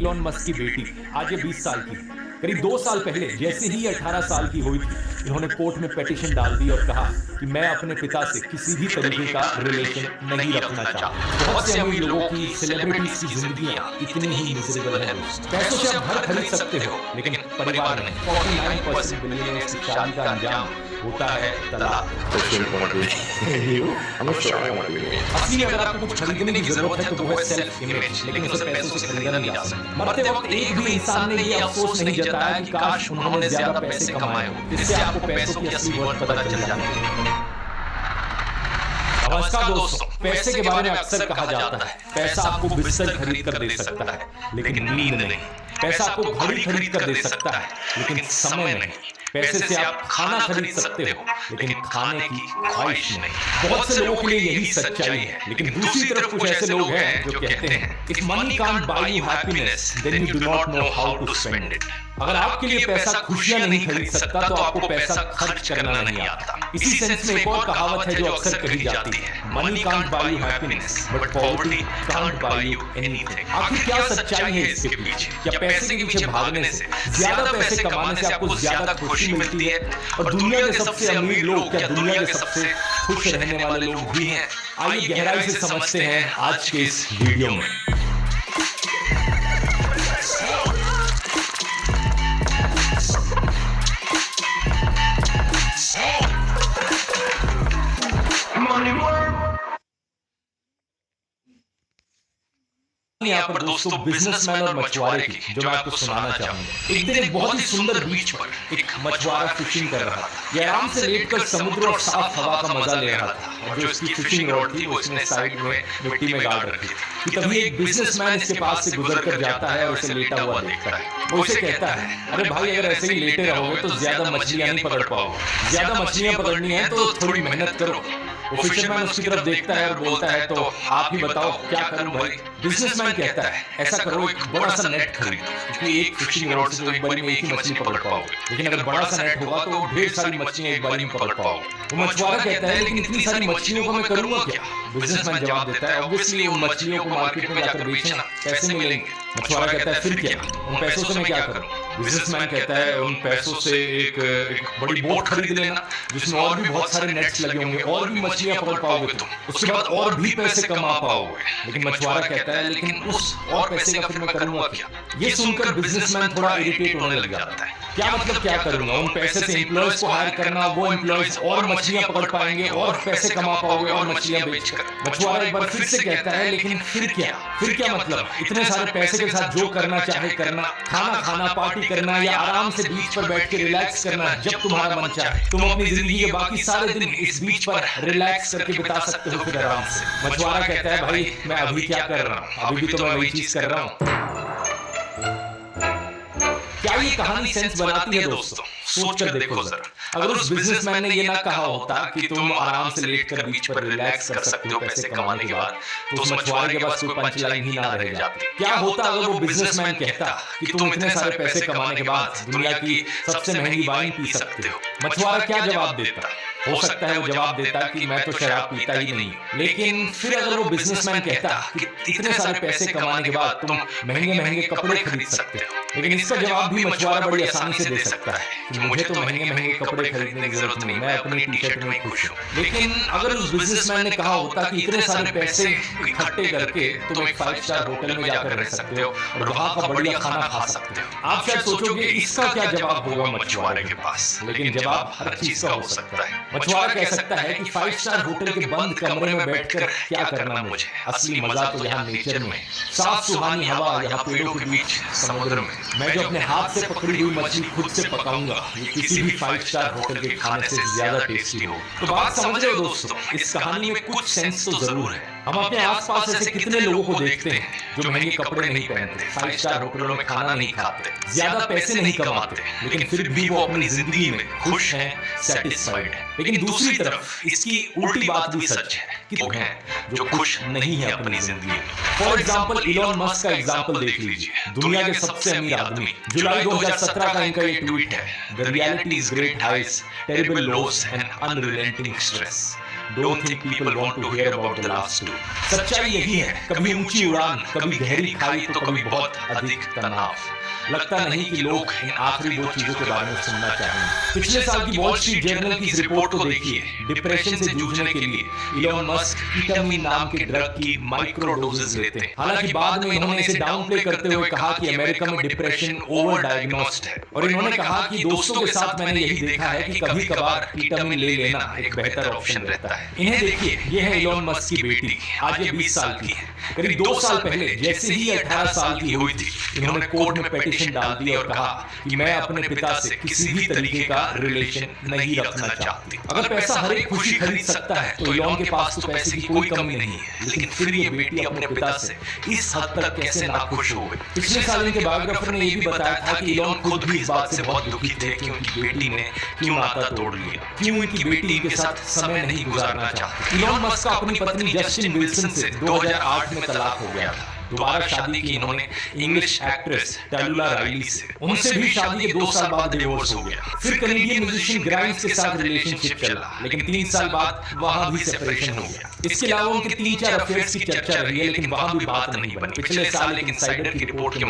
Elon Musk की बेटी आज ये 20 साल की है। करीब 2 साल पहले जैसे ही ये 18 साल की हुई थी, इन्होंने कोर्ट में पिटीशन डाल दी और कहा कि मैं अपने पिता से किसी भी तरीके का रिलेशन नहीं रखना चाहता। बहुत से अमीर लोगों की, सेलिब्रिटीज की जिंदगियां इतनी ही मिजरेबल है। पैसों से आप घर खरीद सकते हो, लेकिन परिवार नहीं। 49% बिलियनियर्स की शादी का अंजाम होता है तलाक। असली में अगर आपको कुछ खरीदने की जरूरत है तो वो है सेल्फ इमेज, लेकिन उसे पैसों से खरीदा नहीं जा सकता। मरते वक्त एक भी इंसान ने ये अफसोस नहीं जताया कि काश उन्होंने ज्यादा पैसे कमाए हो। इससे आपको पैसों की असली वर्थ पता चल जाती है। नमस्कार दोस्तों, पैसे के बारे में अक्सर कहा जाता है पैसा आपको बिस्तर खरीद कर दे सकता है, लेकिन नींद नहीं। पैसा आपको घड़ी खरीद कर दे सकता है, लेकिन समय नहीं। पैसे से आप खाना खरीद सकते हो, लेकिन खाने की ख्वाहिश नहीं। बहुत से लोगों के लिए यही सच्चाई है, लेकिन दूसरी तरफ कुछ ऐसे लोग हैं जो कहते हैं if money can't buy you happiness then you do not know how to spend it. अगर आपके लिए पैसा खुशियां नहीं खरीद सकता तो आपको पैसा खर्च करना नहीं आता। इसी सेंस में एक और कहावत है जो अक्सर कही जाती है, money can't buy you happiness but poverty can't buy you anything. आखिर क्या सच्चाई है इसके पीछे? क्या पैसे के पीछे भागने से, ज्यादा पैसे कमाने से आपको ज्यादा खुशी मिलती है? और दुनिया के सबसे अमीर लोग क्या दुनिया के सबसे खुश रहने वाले लोग भी हैं? आइए गहराई से समझते हैं आज के इस वीडियो में। यहाँ पर दोस्तों बिजनेसमैन और मछुआरे की जो मैं आपको सुनाना चाहूंगा। एक दिन एक बहुत ही सुंदर बीच पर एक मछुआरा फिशिंग कर रहा था। ये आराम से लेटकर समुद्र और साफ हवा का मजा ले रहा था, और जो इसकी फिशिंग रॉड थी वो इसने साइड में मिट्टी में गाड़ रखी थी। तभी एक बिजनेसमैन इसके पास से गुजर कर जाता है और उसे लेटा हुआ देखता है। वो इसे कहता है, अरे भाई अगर ऐसे ही लेटे रहोगे तो ज्यादा मछलियां नहीं पकड़ पाओगे। ज्यादा मछलियां पकड़नी है तो थोड़ी मेहनत करो। वो फिशरमैन उसकी तरफ देखता है और बोलता है, तो आप ही बताओ क्या करूं भाई? बिजनेसमैन कहता है, ऐसा करो एक बड़ा सा नेट खरीदो, क्योंकि एक फिशिंग रॉड से तो एक बारी में एक ही मछली पकड़ पाओगे, लेकिन अगर बड़ा सा नेट होगा तो ढेर सारी मछलियां एक बारी में पकड़ पाओगे। वो मछुआरा कहता है, लेकिन इतनी सारी मछलियों को मैं करूंगा क्या? बिजनेसमैन जवाब देता है, ऑब्वियसली उन मछलियों को मार्केट में जाकर बेचना, पैसे मिलेंगे। मछुआरा कहता है, फिर क्या? उन पैसों से मैं क्या करूं? बिजनेसमैन कहता है, उन पैसों से एक बड़ी बोट खरीद लेना जिसमें और भी बहुत सारे नेट्स लगे होंगे, और भी मछलियां पकड़ पाओगे तुम, उसके बाद और भी पैसे कमा पाओगे। लेकिन मछुआरा कहता है, लेकिन उस और पैसे का फिर मैं करूंगा क्या? ये सुनकर बिजनेसमैन थोड़ा इरिटेट होने लग जाता है। क्या मतलब क्या करूंगा? उन पैसे से एम्प्लॉयज को हायर करना, वो एम्प्लॉयज और मछलियां पकड़ पाएंगे और पैसे कमा पाओगे और मछलियां बेचकर। मछुआरा एक बार फिर से कहता है, लेकिन फिर क्या? फिर क्या मतलब? इतने सारे पैसे के साथ जो करना चाहे करना, खाना खाना, पार्टी करना, या आराम से बीच पर बैठ के रिलैक्स करना जब तुम्हारा मन चाहे। तुम अपनी जिंदगी के बाकी सारे दिन इस बीच पर रिलैक्स करके बिता सकते हो फिर आराम से। मछुआरा कहता है, भाई मैं अभी क्या कर रहा हूँ? अभी भी तो मैं वही चीज कर रहा हूँ। क्या ये कहानी सेंस बनाती है दोस्तों? सोच कर देखो जरा। अगर उस बिजनेसमैन ने ये ना कहा होता कि तुम आराम से लेटकर बीच पर रिलैक्स कर सकते हो पैसे कमाने के बाद, तो उस मछुआरे के पास कोई पंचलाइन ही ना रह जाती। क्या होता अगर वो बिजनेसमैन कहता कि तुम इतने सारे पैसे कमाने के बाद दुनिया की सबसे महंगी वाइन पी सकते हो? मछुआरा क्या जवाब देता? हो सकता है वो जवाब देता कि मैं तो शराब पीता ही नहीं। लेकिन फिर अगर वो बिजनेसमैन कहता कि इतने सारे पैसे कमाने के बाद तुम महंगे महंगे कपड़े खरीद सकते हो, लेकिन इसका जवाब भी मछुआरा बड़ी आसानी से दे सकता है कि मुझे तो महंगे महंगे कपड़े खरीदने की जरूरत नहीं, मैं अपनी टी-शर्ट में खुश हूँ। लेकिन अगर उस बिजनेसमैन ने कहा होता कि इतने सारे पैसे इकट्ठे करके तुम एक 5 स्टार होटल में जाकर रह सकते हो और वहां का बढ़िया खाना खा सकते हो, आप शायद सोचोगे इसका क्या जवाब होगा मछुआरे के पास। लेकिन जवाब हर चीज का हो सकता है। मछुआरा कह सकता है कि 5 स्टार होटल के बंद कमरे में बैठकर क्या करना मुझे? असली मजा तो यहाँ नेचर में, साफ सुहानी हवा, यहाँ पेड़ों के बीच, समुद्र में। मैं जो अपने हाथ से पकड़ी हुई मछली खुद से पकाऊंगा, ये किसी भी 5 स्टार होटल के खाने से ज्यादा टेस्टी हो। तो बात समझ रहे हो दोस्तों? इस कहानी में कुछ सेंस तो जरूर है। हम अपने आसपास ऐसे कितने लोगों को देखते हैं जो महंगे कपड़े नहीं पहनते, 5 स्टार होटलों में खाना नहीं खाते, ज्यादा पैसे नहीं कमाते, लेकिन फिर भी वो अपनी जिंदगी में खुश हैं, सेटिस्फाइड हैं। लेकिन दूसरी तरफ इसकी उल्टी बात भी सच है कि लोग हैं जो खुश नहीं है अपनी जिंदगी में। फॉर एग्जाम्पल इलॉन मस्क का एग्जाम्पल देख लीजिए, दुनिया के सबसे अमीर आदमी। जुलाई 2017 का इनका ये ट्वीट है, the reality is great highs, terrible lows and unrelenting stress. Don't think people want to hear about the last two. सच्चाई यही है, कभी ऊंची उड़ान, कभी गहरी खाई तो कभी बहुत अधिक तनाव। लगता नहीं कि लोग इन आखिरी दो चीजों के बारे में सुनना चाहेंगे। पिछले साल की वॉल स्ट्रीट जर्नल की इस रिपोर्ट को देखिए। डिप्रेशन से जूझने के लिए इलॉन मस्क कीटामिन नाम के ड्रग की माइक्रो डोजेस लेते हैं। हालांकि बाद में इन्होंने इसे डाउन प्ले करते हुए कहा कि अमेरिका में डिप्रेशन ओवर डायग्नोस्ड है, और इन्होंने कहा कि दोस्तों के साथ मैंने यही देखा है कि कभी कभार कीटामिन ले लेना एक बेहतर ऑप्शन रहता है। इन्हें देखिए, ये है इलॉन मस्क की बेटी, आज ये 20 साल की है। करीब 2 साल पहले जैसे ही 18 साल की हुई थी, इन्होंने कोर्ट में पिटीशन डाल दी और कहा कि मैं अपने पिता से किसी भी तरीके का रिलेशन नहीं रखना चाहती। अगर पैसा हर एक खुशी खरीद सकता है तो इलॉन के पास तो पैसे की कोई कमी नहीं है, लेकिन फिर ये बेटी अपने पिता से इस हद तक कैसे नाखुश हो गई। पिछले साल इनके बायोग्राफर ने ये भी बताया था कि इलॉन खुद भी इस बात से बहुत दुखी थे कि उनकी बेटी ने क्यों नाता तोड़ लिया, क्यों इनकी बेटी इनके साथ समय नहीं गुजारना चाहती। इलॉन मस्क का अपनी पत्नी जस्टिन विल्सन से 2008 में तलाक हो गया था। दोबारा शादी की इन्होंने इंग्लिश एक्ट्रेस टैलुला राइली से। उनसे भी शादी के 2 साल बाद डिवोर्स हो गया। फिर कैनेडियन म्यूजिशियन ग्राइम्स के साथ रिलेशनशिप चला, लेकिन 3 साल बाद वहां भी सेपरेशन हो गया। इसके अलावा उनके 3-4 अफेयर्स की चर्चा रही है, लेकिन वहां भी बात नहीं बनी। पिछले साल एक इनसाइडर की रिपोर्ट के